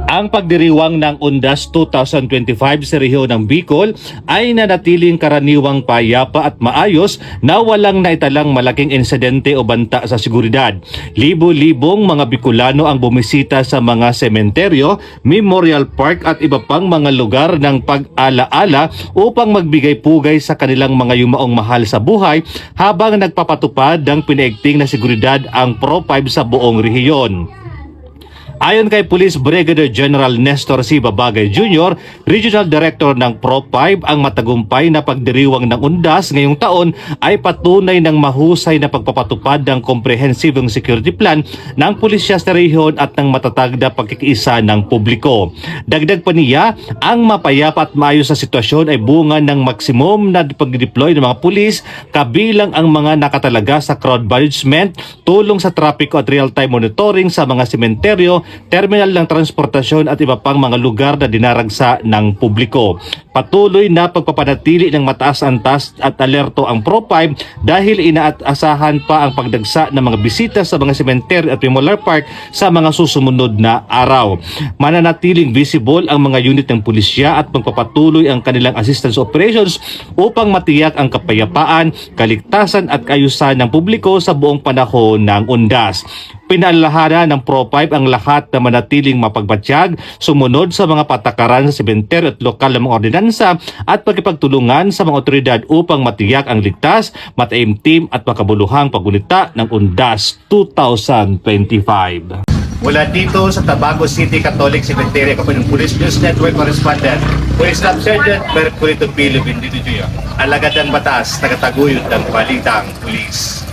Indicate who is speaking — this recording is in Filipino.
Speaker 1: Ang pagdiriwang ng Undas 2025 sa rehiyon ng Bicol ay nanatiling karaniwang payapa at maayos na walang naitalang malaking insidente o banta sa seguridad. Libo-libong mga Bicolano ang bumisita sa mga sementeryo, memorial park at iba pang mga lugar ng pag-alaala upang magbigay pugay sa kanilang mga yumaong mahal sa buhay habang nagpapatupad ng pinaigting na seguridad ang Pro-5 sa buong rehiyon. Ayon kay Police Brigadier General Nestor C. Babagay Jr., Regional Director ng Pro-5, ang matagumpay na pagdiriwang ng Undas ngayong taon ay patunay ng mahusay na pagpapatupad ng komprehensibong security plan ng pulisya sa rehiyon at ng matatag na pagkikiisa ng publiko. Dagdag pa niya, ang mapayapa at maayos na sitwasyon ay bunga ng maksimum na pag-deploy ng mga pulis kabilang ang mga nakatalaga sa crowd management, tulong sa trapiko at real-time monitoring sa mga sementeryo, terminal ng transportasyon at iba pang mga lugar na dinaragsa ng publiko. Patuloy na pagpapanatili ng mataas antas at alerto ang Pro-5 dahil inaasahan pa ang pagdagsa ng mga bisita sa mga sementeryo at memorial park sa mga susumunod na araw. Mananatiling visible ang mga unit ng pulisya at magpapatuloy ang kanilang assistance operations upang matiyak ang kapayapaan, kaligtasan at kaayusan ng publiko sa buong panahon ng Undas. Pinaalalahanan ng Pro-5 ang lahat na manatiling mapagbatyag, sumunod sa mga patakaran sa sementeryo at lokal na mga ordinansa at pagkipagtulungan sa mga otoridad upang matiyak ang ligtas, mataimtim at makabuluhang paggunita ng Undas 2025. Mula dito sa Tabaco City Catholic Cemetery, ako ng Police News Network Correspondent, Police Staff Sergeant Mercury Tupilo Bindito, alagad ng batas, tagataguyod ng balitang pulis.